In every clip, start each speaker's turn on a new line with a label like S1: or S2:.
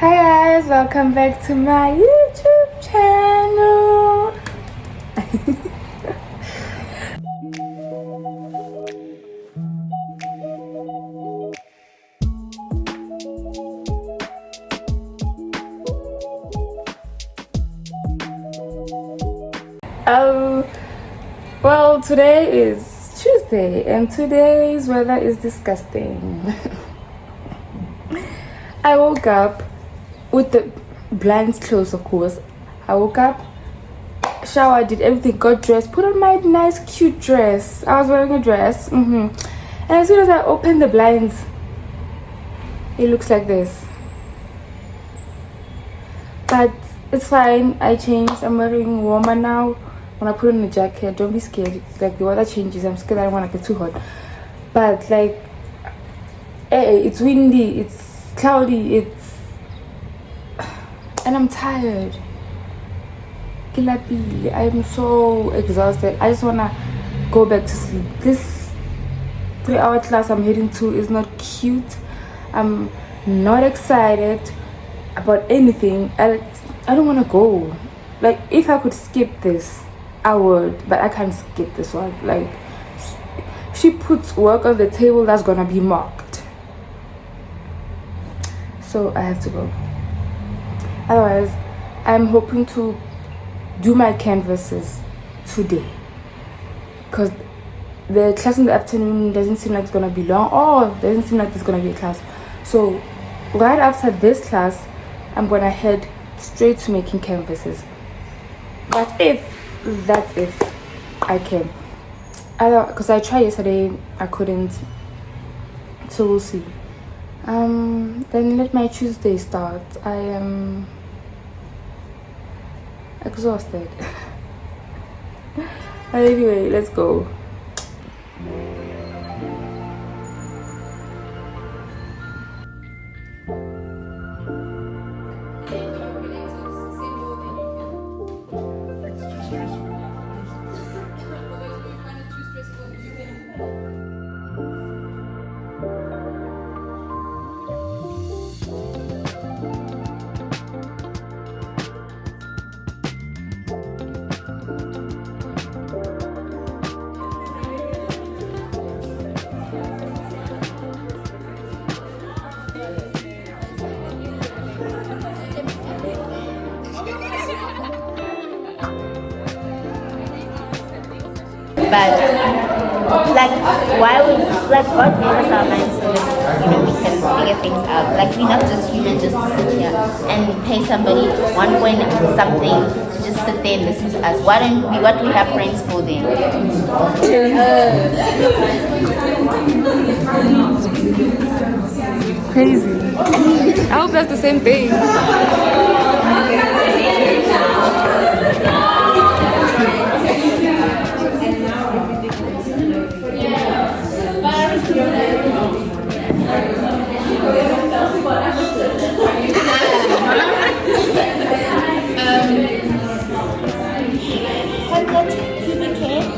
S1: Hi guys, welcome back to my YouTube channel. Well, today is Tuesday and today's weather is disgusting. I woke up with the blinds closed, of course. I woke up, showered, did everything, got dressed, put on my nice cute dress. I was wearing a dress. And as soon as I opened the blinds, it looks like this. But it's fine. I changed. I'm wearing warmer now. When I put on the jacket, don't be scared. Like the weather changes, I'm scared I don't want to get too hot. But like, it's windy, it's cloudy, and I'm tired. I'm so exhausted. I just wanna go back to sleep. This 3-hour class I'm heading to is not cute. I'm not excited about anything. I don't want to go. Like, if I could skip this, I would, but I can't skip this one. Like, she puts work on the table that's gonna be mocked, so I have to go. Otherwise, I'm hoping to do my canvases today, because the class in the afternoon doesn't seem like it's gonna be long, or doesn't seem like there's gonna be a class. So right after this class, I'm gonna head straight to making canvases. That's if I can. Because I tried yesterday, I couldn't. So we'll see. Then let my Tuesday start. I am exhausted. But anyway, let's go.
S2: But like, why would God gave us our minds so that we can figure things out? Like, we're not just human just to sit here and pay somebody 1 point something to just sit there and listen to us. Why don't we? What do we have friends for then?
S1: Crazy. I hope that's the same thing.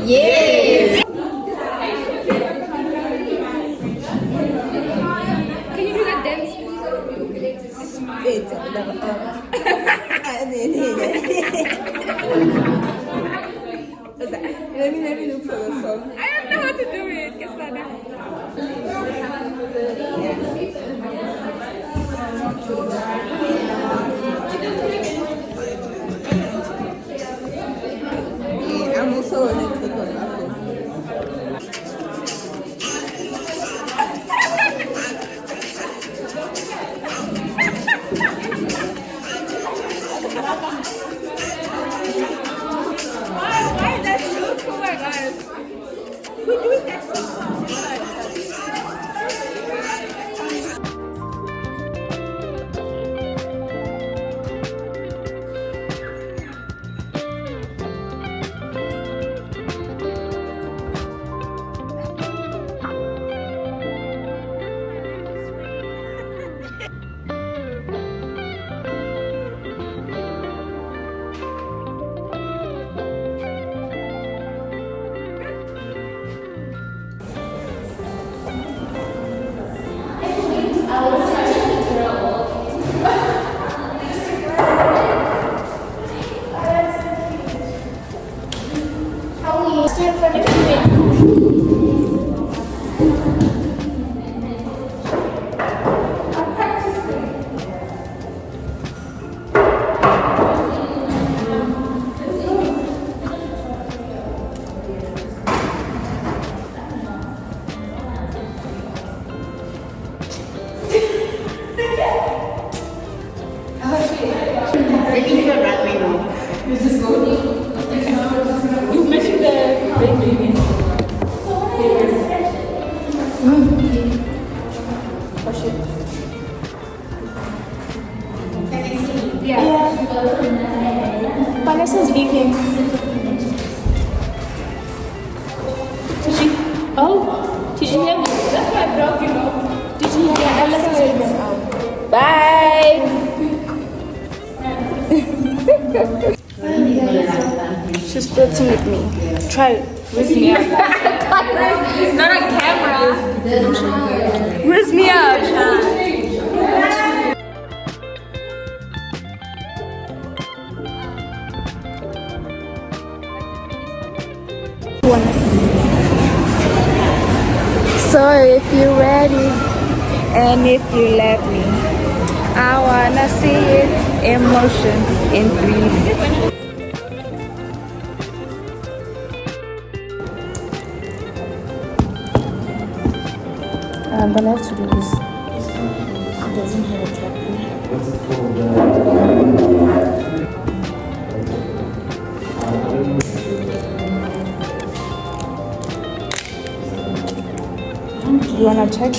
S2: Yes.
S1: Can you do that dance?
S3: Let me look for the song.
S1: I don't know how to do it.
S3: I'm also on a click on my phone.
S2: They think you're runway now.
S1: You mentioned the baby. Oh shit. Yeah. Vanessa's leaving. Did she? Oh, did you hear me? That's my dog, you know. Did you hear me? Vanessa's leaving. Bye. She's flirting with me. Try it. Raise me up. Not on camera. Raise me up. So if you're ready and if you let me, I wanna see it in motion in 3D. I'm gonna have to do this. It doesn't have a track. What's it called? You wanna check?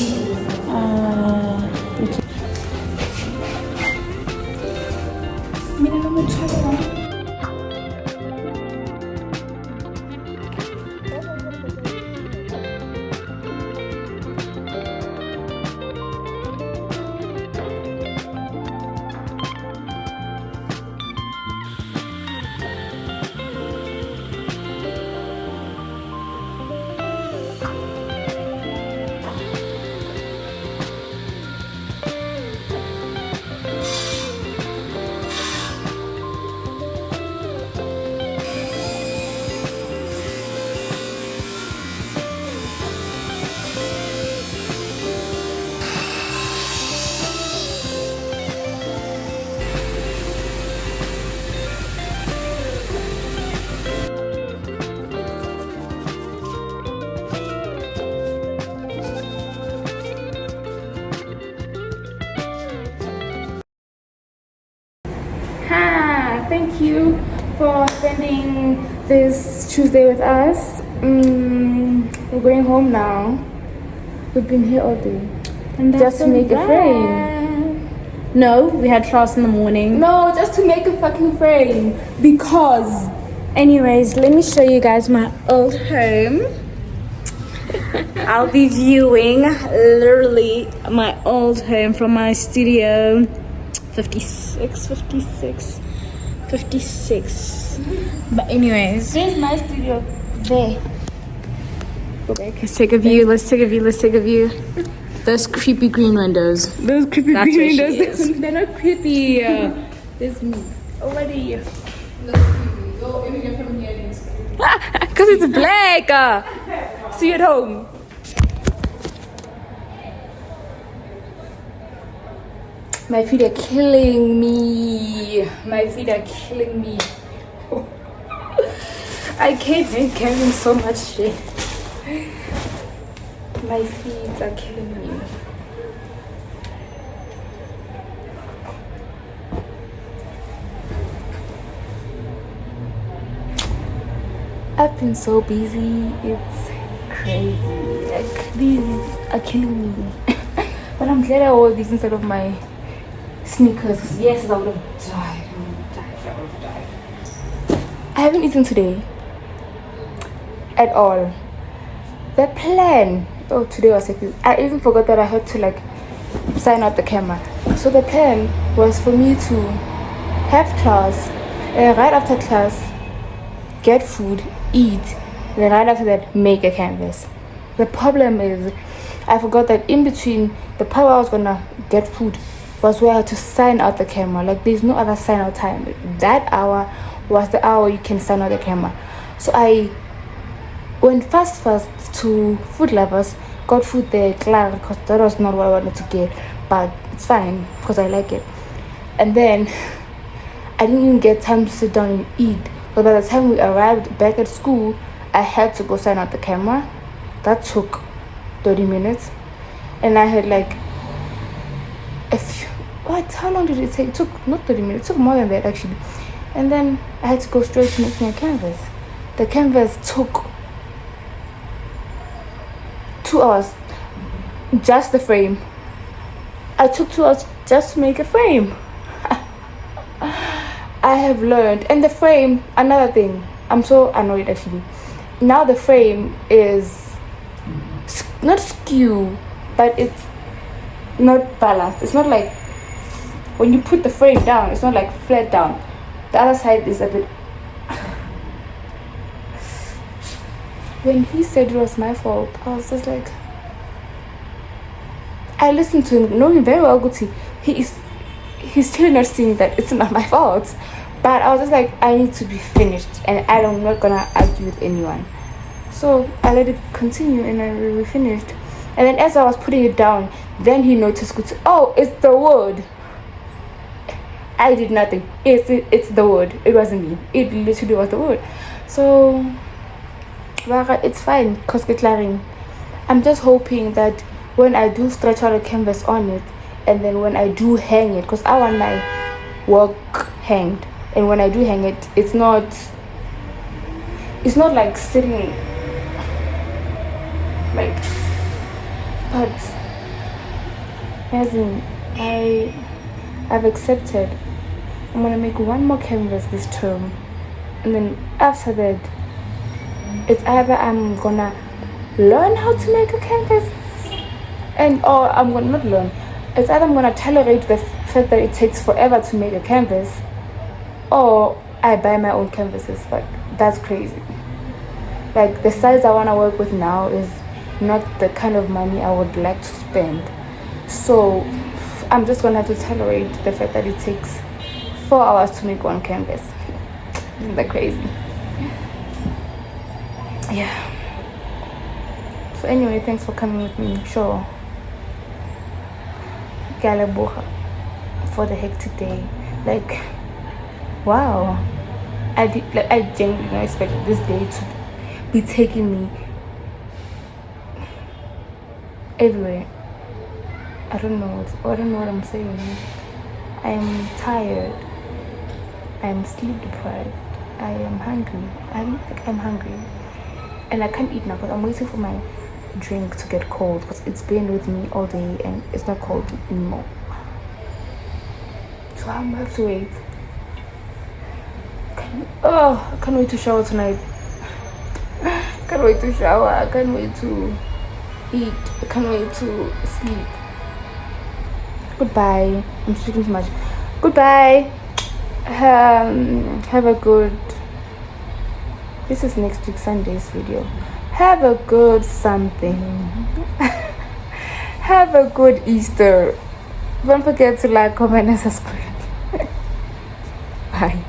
S1: Thank you for spending this Tuesday with us. We're going home now. We've been here all day. And just to make a frame.
S4: No, we had class in the morning.
S1: No, just to make a fucking frame. Because.
S4: Anyways, let me show you guys my old home. I'll be viewing literally my old home from my studio 56. But anyways,
S1: There's my studio. There. Go back.
S4: let's take a view. Those creepy green windows.
S1: Those creepy
S4: That's where she
S1: windows.
S4: is.
S1: They're not creepy. There's me. Over there. Because it's black. See you at home. My feet are killing me. I can't be carrying so much shit. My feet are killing me. I've been so busy. It's crazy. Like, these are killing me. But I'm glad I wore these instead of my sneakers. Yes, I would have died. I haven't eaten today at all. The plan. Oh, today was like, I even forgot that I had to like sign out the camera. So the plan was for me to have class, right after class, get food, eat, then right after that make a canvas. The problem is I forgot that in between the part where I was gonna get food was where I had to sign out the camera. Like, there's no other sign out time. That hour was the hour you can sign out the camera. So I went fast to Food Lovers, got food there, claro, because that was not what I wanted to get, but it's fine because I like it. And then I didn't even get time to sit down and eat. But by the time we arrived back at school, I had to go sign out the camera. That took 30 minutes. And I had like But how long did it take? It took not 30 minutes. It took more than that actually. And then I had to go straight to making a canvas. The canvas took 2 hours. Just the frame. I took 2 hours just to make a frame. I have learned. And the frame, another thing, I'm so annoyed actually. Now the frame is not skew, but it's not balanced. It's not like when you put the frame down, it's not like flat down. The other side is a bit. When he said it was my fault, I was just like, I listened to him, know him very well, Guti. He's still not seeing that it's not my fault. But I was just like, I need to be finished, and I'm not gonna argue with anyone. So I let it continue, and we finished. And then as I was putting it down, then he noticed, Guti, oh, it's the wood. I did nothing. It's the wood. It wasn't me. It literally was the wood. So it's fine, cause I'm just hoping that when I do stretch out a canvas on it, and then when I do hang it, because I want my work hanged, and when I do hang it, it's not like sitting like, but as in I've accepted I'm gonna make one more canvas this term, and then after that it's either I'm gonna learn how to make a canvas, or I'm gonna not learn. It's either I'm gonna tolerate the fact that it takes forever to make a canvas, or I buy my own canvases. But that's crazy. Like, the size I wanna work with now is not the kind of money I would like to spend. So I'm just gonna have to tolerate the fact that it takes 4 hours to make one canvas. Isn't that crazy? Yeah. So anyway, thanks for coming with me. Sure. Galabuha for the hectic day. Like, wow. I genuinely didn't expect this day to be taking me everywhere. I don't know what I'm saying. I'm tired. I'm sleep deprived. I am hungry. I'm hungry. And I can't eat now because I'm waiting for my drink to get cold, because it's been with me all day and it's not cold anymore. So I'm gonna have to wait. I can't wait to shower tonight. Can't wait to shower. I can't wait to eat. I can't wait to sleep. Goodbye. I'm speaking too much. Goodbye. Have a good. This is next week Sunday's video. Have a good something. Have a good Easter. Don't forget to like, comment, and subscribe. Bye.